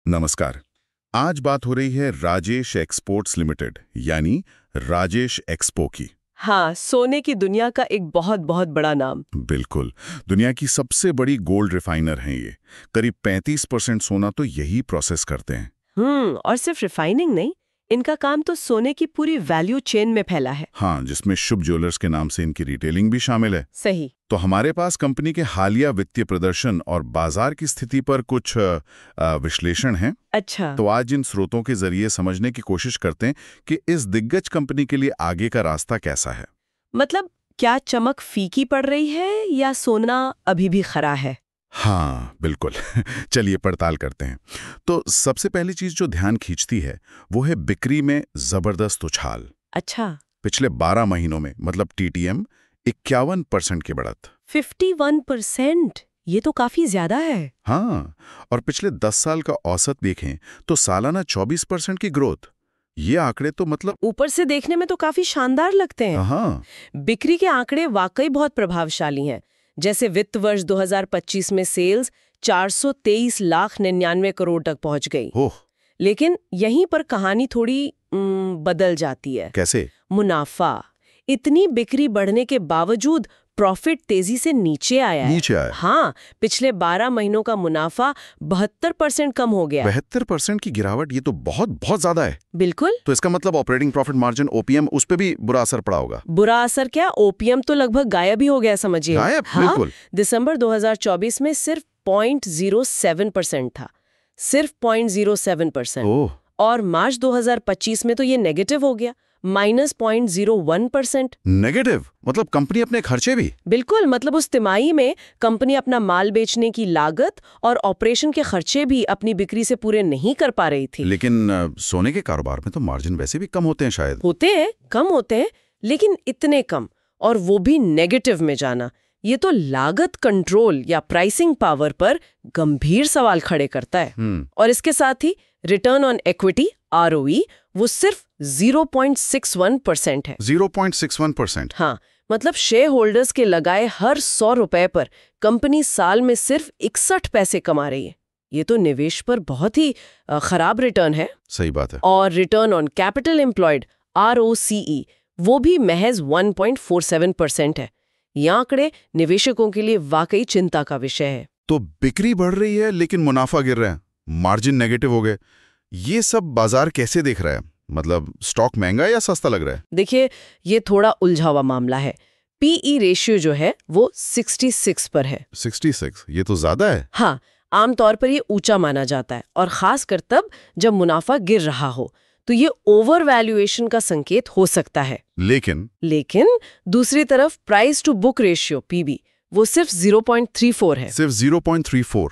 नमस्कार। आज बात हो रही है राजेश एक्सपोर्ट्स लिमिटेड यानी राजेश एक्सपो की। हाँ, सोने की दुनिया का एक बहुत बहुत बड़ा नाम। बिल्कुल, दुनिया की सबसे बड़ी गोल्ड रिफाइनर हैं ये। करीब 35% सोना तो यही प्रोसेस करते हैं। और सिर्फ रिफाइनिंग नहीं, इनका काम तो सोने की पूरी वैल्यू चेन में फैला है। हाँ, जिसमें शुभ ज्वेलर्स के नाम से इनकी रिटेलिंग भी शामिल है। सही। तो हमारे पास कंपनी के हालिया वित्तीय प्रदर्शन और बाजार की स्थिति पर कुछ विश्लेषण है। अच्छा। तो आज इन स्रोतों के जरिए समझने की कोशिश करते हैं कि इस दिग्गज कंपनी के लिए आगे का रास्ता कैसा है। मतलब क्या चमक फीकी पड़ रही है या सोना अभी भी खरा है? हाँ, बिल्कुल। चलिए पड़ताल करते हैं। तो सबसे पहली चीज जो ध्यान खींचती है वो है बिक्री में जबरदस्त उछाल। अच्छा। पिछले 12 महीनों में मतलब TTM 51% की बढ़त। 51%? ये तो काफी ज्यादा है। हाँ, और पिछले 10 साल का औसत देखें तो सालाना 24% की ग्रोथ। ये आंकड़े तो मतलब ऊपर से देखने में तो काफी शानदार लगते हैं। हाँ, बिक्री के आंकड़े वाकई बहुत प्रभावशाली हैं। जैसे वित्त वर्ष 2025 में सेल्स 423,99 करोड़ तक पहुंच गई। ओह, लेकिन यहीं पर कहानी थोड़ी बदल जाती है। कैसे? मुनाफा। इतनी बिक्री बढ़ने के बावजूद प्रॉफिट तेजी से नीचे आया है। नीचे आया? हाँ, पिछले 12 महीनों का मुनाफा 72% कम हो गया। 72% की गिरावट, ये तो बहुत बहुत ज्यादा है। बिल्कुल। तो इसका मतलब ऑपरेटिंग प्रॉफिट मार्जिन OPM उस पे भी बुरा असर पड़ा होगा। बुरा असर क्या, ओपीएम तो लगभग गायब ही हो गया, समझिए। गायब? हाँ, बिल्कुल। दिसंबर 2024 में सिर्फ 0.07% था। सिर्फ 0.07%। ओह, और मार्च 2025 में तो ये नेगेटिव हो गया, -0.01%। नेगेटिव? मतलब कंपनी अपने खर्चे भी? बिल्कुल, मतलब उस तिमाही में कंपनी अपना माल बेचने की लागत और ऑपरेशन के खर्चे भी अपनी बिक्री से पूरे नहीं कर पा रही थी। लेकिन सोने के कारोबार में तो मार्जिन वैसे भी कम होते हैं शायद। होते हैं, कम होते हैं, लेकिन इतने कम, और वो भी नेगेटिव में जाना, ये तो लागत कंट्रोल या प्राइसिंग पावर पर गंभीर सवाल खड़े करता है। और इसके साथ ही रिटर्न ऑन इक्विटी ROE वो सिर्फ 0.61% है। 0.61%? हाँ, मतलब शेयर होल्डर्स के लगाए हर 100 रुपए पर कंपनी साल में सिर्फ 61 पैसे कमा रही है। ये तो निवेश पर बहुत ही खराब रिटर्न है। सही बात है। और return on capital employed ROCE वो भी महज 1.47% है। ये आंकड़े निवेशकों के लिए वाकई चिंता का विषय है। तो बिक्री बढ़ रही है लेकिन मुनाफा गिर रहा है, मार्जिन नेगेटिव हो गए। ये सब बाजार कैसे देख रहा है? मतलब स्टॉक महंगा या सस्ता लग रहा है? देखिए, ये थोड़ा उलझा हुआ मामला है। PE रेशियो जो है वो 66 पर है। 66? ये तो ज्यादा है। हाँ, आमतौर पर ये ऊंचा माना जाता है, और खासकर तब जब मुनाफा गिर रहा हो तो ये ओवर वैल्यूएशन का संकेत हो सकता है। लेकिन दूसरी तरफ price to book ratio PB वो सिर्फ 0.34 है। सिर्फ 0.34?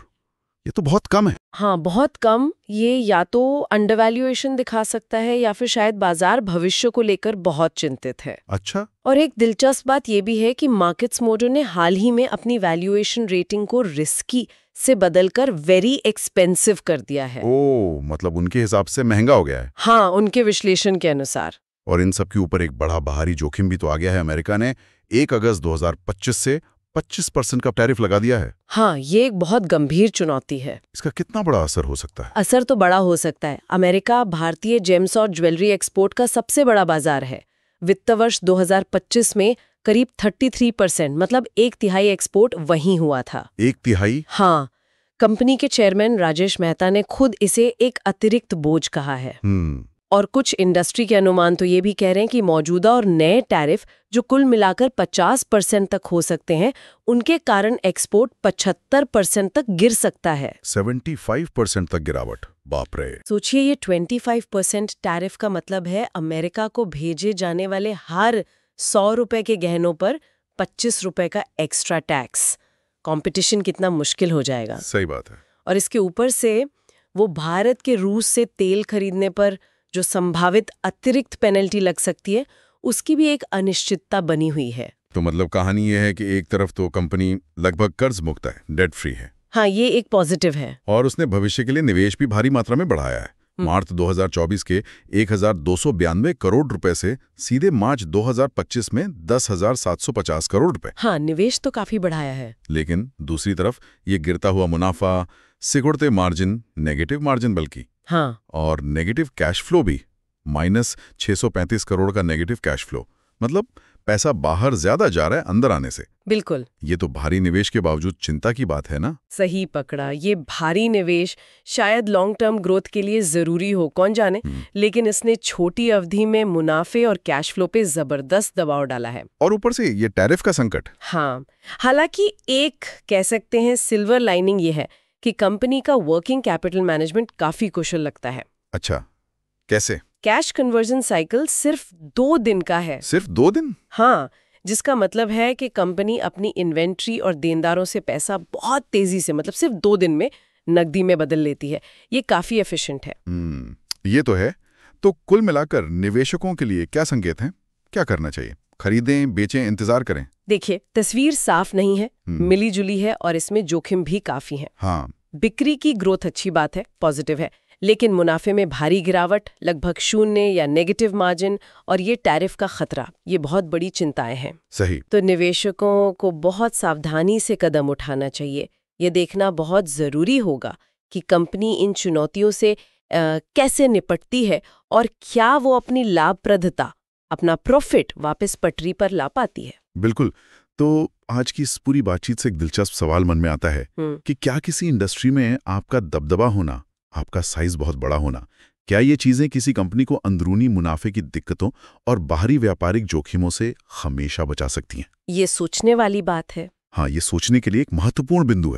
ये तो बहुत कम है। हाँ, बहुत कम। ये या तो अंडरवैल्यूएशन दिखा सकता है या फिर शायद बाजार भविष्य को लेकर बहुत चिंतित है। अच्छा। और एक दिलचस्प बात ये भी है कि मार्केट्स मोजो ने हाल ही में अपनी वैल्यूएशन रेटिंग को रिस्की से बदलकर वेरी एक्सपेंसिव कर दिया है। ओह, मतलब उनके हिसाब से महंगा हो गया है। हाँ, उनके विश्लेषण के अनुसार। और इन सब के ऊपर एक बड़ा बाहरी जोखिम भी तो आ गया है। अमेरिका ने 1 अगस्त 2025 से 25% का टैरिफ लगा दिया है। हाँ, ये एक बहुत गंभीर चुनौती है। इसका कितना बड़ा असर हो सकता है? असर तो बड़ा हो सकता है। अमेरिका भारतीय जेम्स और ज्वेलरी एक्सपोर्ट का सबसे बड़ा बाजार है। वित्त वर्ष 2025 में करीब 33%, मतलब 1/3 एक्सपोर्ट वहीं हुआ था। 1/3? हाँ, कंपनी के चेयरमैन राजेश मेहता ने खुद इसे एक अतिरिक्त बोझ कहा है। और कुछ इंडस्ट्री के अनुमान तो ये भी कह रहे हैं कि मौजूदा और नए टैरिफ जो कुल मिलाकर 50% तक हो सकते हैं, उनके कारण एक्सपोर्ट 75% तक गिर सकता है। 75% तक गिरावट? बाप रे। सोचिए, ये 25% टैरिफ का मतलब है अमेरिका को भेजे जाने वाले हर 100 रुपए के गहनों पर 25 रुपए का एक्स्ट्रा टैक्स। कंपटीशन कितना मुश्किल हो जाएगा। सही बात है। और इसके ऊपर से वो भारत के रूस से तेल खरीदने पर जो संभावित अतिरिक्त पेनल्टी लग सकती है, उसकी भी एक अनिश्चितता बनी हुई है। तो मतलब कहानी ये है कि एक तरफ तो कंपनी लगभग कर्ज मुक्त है, डेट फ्री है। हाँ, ये एक पॉजिटिव है। और उसने भविष्य के लिए निवेश भी भारी मात्रा में बढ़ाया है। मार्च 2024 के 1292 करोड़ रुपए से सीधे मार्च 2025 में 10,750 करोड़ रुपए। हाँ, निवेश तो काफी बढ़ाया है। लेकिन दूसरी तरफ ये गिरता हुआ मुनाफा, सिकुड़ते मार्जिन, नेगेटिव मार्जिन बल्कि, हाँ, और नेगेटिव कैश फ्लो भी, -635 करोड़ का नेगेटिव कैश फ्लो। मतलब पैसा बाहर ज्यादा जा रहा है अंदर आने से। बिल्कुल ये तो भारी निवेश के बावजूद चिंता की बात है ना। सही पकड़ा। ये भारी निवेश शायद लॉन्ग टर्म ग्रोथ के लिए जरूरी हो, कौन जाने, लेकिन इसने छोटी अवधि में मुनाफे और कैश फ्लो पे जबरदस्त दबाव डाला है। और ऊपर से ये टैरिफ का संकट। हाँ, हालांकि एक कह सकते हैं सिल्वर लाइनिंग ये है कि कंपनी का वर्किंग कैपिटल मैनेजमेंट काफी कुशल लगता है। अच्छा, कैसे? कैश कन्वर्जन साइकिल सिर्फ 2 दिन का है। सिर्फ 2 दिन? हाँ, जिसका मतलब है कि कंपनी अपनी इन्वेंट्री और देनदारों से पैसा बहुत तेजी से, मतलब सिर्फ 2 दिन में नकदी में बदल लेती है। ये काफी एफिशिएंट है। ये तो है। तो कुल मिलाकर निवेशकों के लिए क्या संकेत हैं? क्या करना चाहिए? खरीदें, बेचें, इंतजार करें? देखिए, तस्वीर साफ नहीं है, मिली जुली है और इसमें जोखिम भी काफी है। हाँ, बिक्री की ग्रोथ अच्छी बात है, पॉजिटिव है, लेकिन मुनाफे में भारी गिरावट, लगभग 0 या नेगेटिव मार्जिन और ये टैरिफ का खतरा, ये बहुत बड़ी चिंताएं हैं। सही। तो निवेशकों को बहुत सावधानी से कदम उठाना चाहिए। ये देखना बहुत जरूरी होगा कि कंपनी इन चुनौतियों से कैसे निपटती है और क्या वो अपनी लाभप्रदता, अपना प्रॉफिट वापस पटरी पर ला पाती है। बिल्कुल। तो आज की इस पूरी बातचीत से एक दिलचस्प सवाल मन में आता है कि क्या किसी इंडस्ट्री में आपका दबदबा होना, आपका साइज बहुत बड़ा होना, क्या ये चीजें किसी कंपनी को अंदरूनी मुनाफे की दिक्कतों और बाहरी व्यापारिक जोखिमों से हमेशा बचा सकती हैं? ये सोचने वाली बात है। हाँ, ये सोचने के लिए एक महत्वपूर्ण बिंदु है।